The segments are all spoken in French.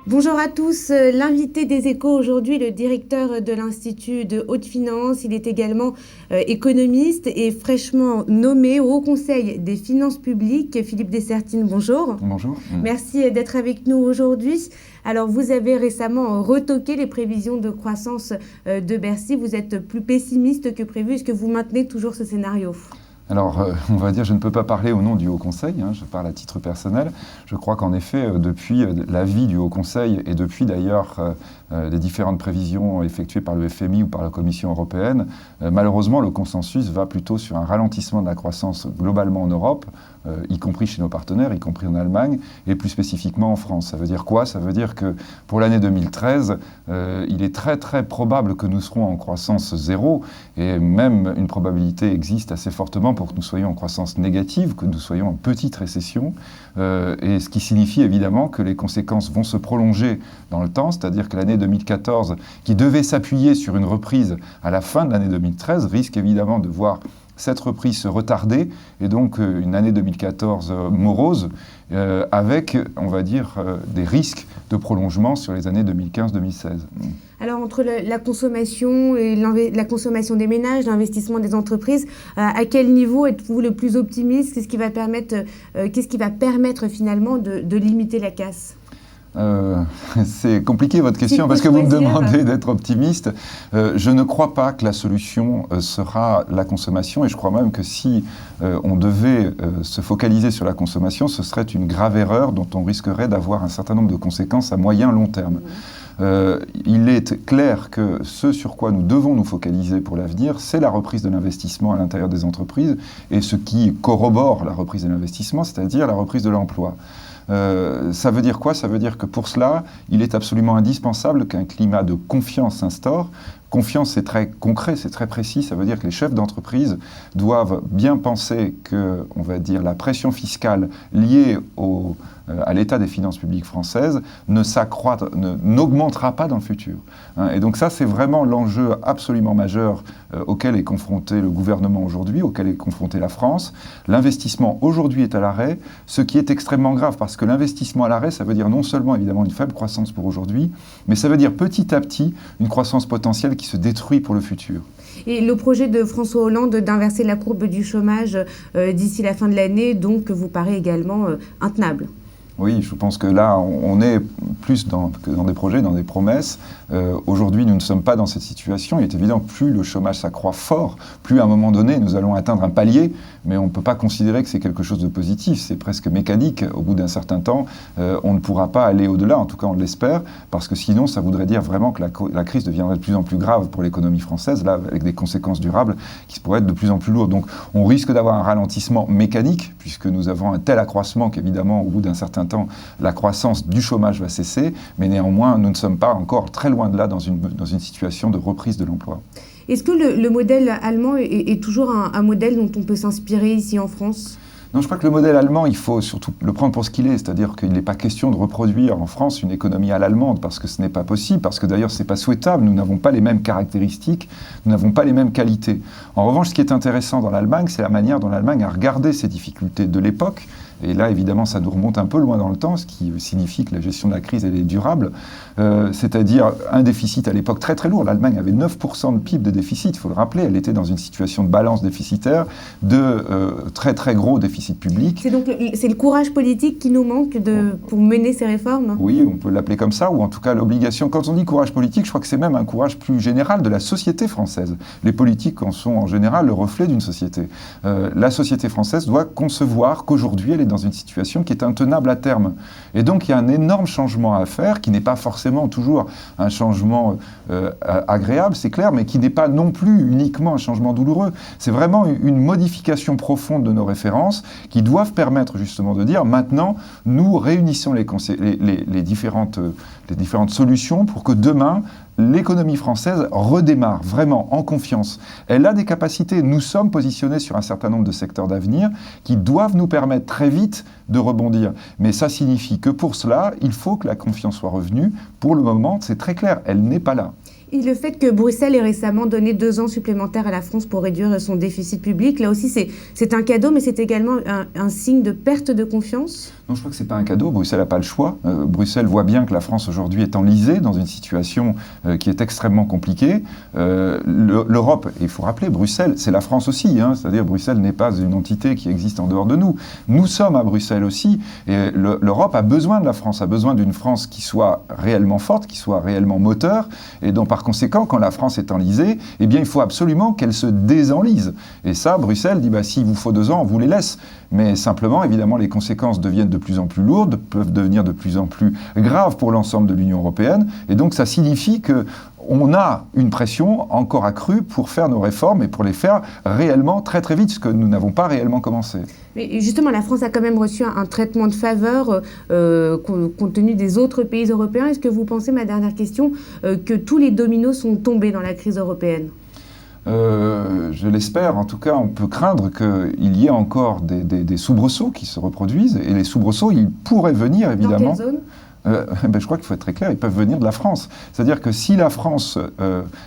Bonjour à tous. L'invité des Échos aujourd'hui, le directeur de l'Institut de haute finance. Il est également économiste et fraîchement nommé au Haut Conseil des finances publiques. Philippe Dessertine, bonjour. Bonjour. Merci d'être avec nous aujourd'hui. Alors, vous avez récemment retoqué les prévisions de croissance de Bercy. Vous êtes plus pessimiste que prévu. Est-ce que vous maintenez toujours ce scénario ? Alors, on va dire, je ne peux pas parler au nom du Haut Conseil, je parle à titre personnel. Je crois qu'en effet, depuis l'avis du Haut Conseil et depuis d'ailleurs les différentes prévisions effectuées par le FMI ou par la Commission européenne, malheureusement, le consensus va plutôt sur un ralentissement de la croissance globalement en Europe, y compris chez nos partenaires, y compris en Allemagne, et plus spécifiquement en France. Ça veut dire quoi ? Ça veut dire que pour l'année 2013, il est très très probable que nous serons en croissance zéro, et même une probabilité existe assez fortement pour que nous soyons en croissance négative, que nous soyons en petite récession, et ce qui signifie évidemment que les conséquences vont se prolonger dans le temps, c'est-à-dire que l'année 2014, qui devait s'appuyer sur une reprise à la fin de l'année 2013, risque évidemment de voir cette reprise se retarder, et donc une année 2014 morose, avec, on va dire, des risques de prolongement sur les années 2015-2016. Alors, entre la consommation et la consommation des ménages, l'investissement des entreprises, à quel niveau êtes-vous le plus optimiste ? Qu'est-ce qui va permettre finalement de limiter la casse ? C'est compliqué votre question parce que vous me demandez d'être optimiste. Je ne crois pas que la solution sera la consommation, et je crois même que si on devait se focaliser sur la consommation, ce serait une grave erreur dont on risquerait d'avoir un certain nombre de conséquences à moyen long terme. Il est clair que ce sur quoi nous devons nous focaliser pour l'avenir, c'est la reprise de l'investissement à l'intérieur des entreprises et ce qui corrobore la reprise de l'investissement, c'est-à-dire la reprise de l'emploi. Ça veut dire quoi ? Ça veut dire que pour cela, il est absolument indispensable qu'un climat de confiance s'instaure. Confiance, c'est très concret, c'est très précis. Ça veut dire que les chefs d'entreprise doivent bien penser que, on va dire, la pression fiscale liée à l'état des finances publiques françaises n'augmentera pas dans le futur. Et donc ça, c'est vraiment l'enjeu absolument majeur auquel est confronté le gouvernement aujourd'hui, auquel est confrontée la France. L'investissement aujourd'hui est à l'arrêt, ce qui est extrêmement grave, parce que l'investissement à l'arrêt, ça veut dire non seulement évidemment une faible croissance pour aujourd'hui, mais ça veut dire petit à petit une croissance potentielle qui se détruit pour le futur. Et le projet de François Hollande d'inverser la courbe du chômage d'ici la fin de l'année, donc, vous paraît également intenable. Oui, je pense que là, on est plus que dans des projets, dans des promesses. Aujourd'hui, nous ne sommes pas dans cette situation. Il est évident que plus le chômage s'accroît fort, plus à un moment donné, nous allons atteindre un palier, mais on ne peut pas considérer que c'est quelque chose de positif. C'est presque mécanique. Au bout d'un certain temps, on ne pourra pas aller au-delà, en tout cas on l'espère, parce que sinon, ça voudrait dire vraiment que la crise deviendrait de plus en plus grave pour l'économie française, là, avec des conséquences durables qui pourraient être de plus en plus lourdes. Donc, on risque d'avoir un ralentissement mécanique, puisque nous avons un tel accroissement qu'évidemment, au bout d'un certain temps, la croissance du chômage va cesser, mais néanmoins, nous ne sommes pas encore très loin de là dans une situation de reprise de l'emploi. Est-ce que le modèle allemand est toujours un modèle dont on peut s'inspirer ici en France ? Non, je crois que le modèle allemand, il faut surtout le prendre pour ce qu'il est, c'est-à-dire qu'il n'est pas question de reproduire en France une économie à l'allemande, parce que ce n'est pas possible, parce que d'ailleurs ce n'est pas souhaitable, nous n'avons pas les mêmes caractéristiques, nous n'avons pas les mêmes qualités. En revanche, ce qui est intéressant dans l'Allemagne, c'est la manière dont l'Allemagne a regardé ces difficultés de l'époque, et là évidemment ça nous remonte un peu loin dans le temps, ce qui signifie que la gestion de la crise elle est durable, c'est-à-dire un déficit à l'époque très très lourd. L'Allemagne avait 9% de PIB de déficit, il faut le rappeler, elle était dans une situation de balance déficitaire, de très très gros déficit public. C'est donc c'est le courage politique qui nous manque pour mener ces réformes ? Oui, on peut l'appeler comme ça, ou en tout cas l'obligation. Quand on dit courage politique, je crois que c'est même un courage plus général de la société française. Les politiques en sont en général le reflet d'une société. La société française doit concevoir qu'aujourd'hui elle est dans une situation qui est intenable à terme. Et donc il y a un énorme changement à faire, qui n'est pas forcément toujours un changement agréable, c'est clair, mais qui n'est pas non plus uniquement un changement douloureux. C'est vraiment une modification profonde de nos références qui doivent permettre justement de dire maintenant, nous réunissons les différentes solutions pour que demain, l'économie française redémarre vraiment en confiance. Elle a des capacités, nous sommes positionnés sur un certain nombre de secteurs d'avenir qui doivent nous permettre très vite de rebondir. Mais ça signifie que pour cela, il faut que la confiance soit revenue. Pour le moment, c'est très clair, elle n'est pas là. Et le fait que Bruxelles ait récemment donné 2 ans supplémentaires à la France pour réduire son déficit public, là aussi c'est un cadeau, mais c'est également un signe de perte de confiance? Non, je crois que ce n'est pas un cadeau. Bruxelles n'a pas le choix. Bruxelles voit bien que la France aujourd'hui est enlisée dans une situation qui est extrêmement compliquée. L'Europe, et il faut rappeler, Bruxelles, c'est la France aussi. C'est-à-dire Bruxelles n'est pas une entité qui existe en dehors de nous. Nous sommes à Bruxelles aussi. Et l'Europe a besoin de la France, a besoin d'une France qui soit réellement forte, qui soit réellement moteur. Et donc par conséquent, quand la France est enlisée, eh bien il faut absolument qu'elle se désenlise. Et ça, Bruxelles dit, s'il vous faut 2 ans, on vous les laisse. Mais simplement, évidemment, les conséquences deviennent de plus en plus lourdes, peuvent devenir de plus en plus graves pour l'ensemble de l'Union européenne. Et donc, ça signifie qu'on a une pression encore accrue pour faire nos réformes et pour les faire réellement très très vite, ce que nous n'avons pas réellement commencé. Mais justement, la France a quand même reçu un traitement de faveur compte tenu des autres pays européens. Est-ce que vous pensez, ma dernière question, que tous les dominos sont tombés dans la crise européenne ? Je l'espère. En tout cas, on peut craindre qu'il y ait encore des soubresauts qui se reproduisent. Et les soubresauts, ils pourraient venir, évidemment. Dans quelle zone ? Je crois qu'il faut être très clair, ils peuvent venir de la France. C'est-à-dire que si la France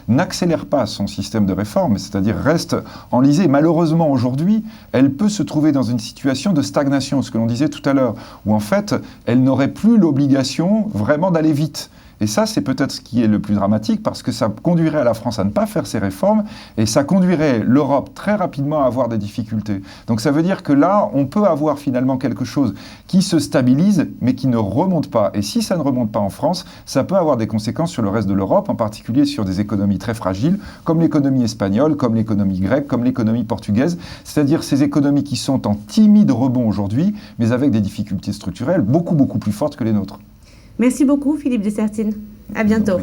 n'accélère pas son système de réforme, c'est-à-dire reste enlisée, malheureusement aujourd'hui, elle peut se trouver dans une situation de stagnation, ce que l'on disait tout à l'heure, où en fait, elle n'aurait plus l'obligation vraiment d'aller vite. Et ça, c'est peut-être ce qui est le plus dramatique, parce que ça conduirait à la France à ne pas faire ses réformes, et ça conduirait l'Europe très rapidement à avoir des difficultés. Donc ça veut dire que là, on peut avoir finalement quelque chose qui se stabilise, mais qui ne remonte pas. Et si ça ne remonte pas en France, ça peut avoir des conséquences sur le reste de l'Europe, en particulier sur des économies très fragiles, comme l'économie espagnole, comme l'économie grecque, comme l'économie portugaise, c'est-à-dire ces économies qui sont en timide rebond aujourd'hui, mais avec des difficultés structurelles beaucoup, beaucoup plus fortes que les nôtres. Merci beaucoup, Philippe Dessertine. À bientôt.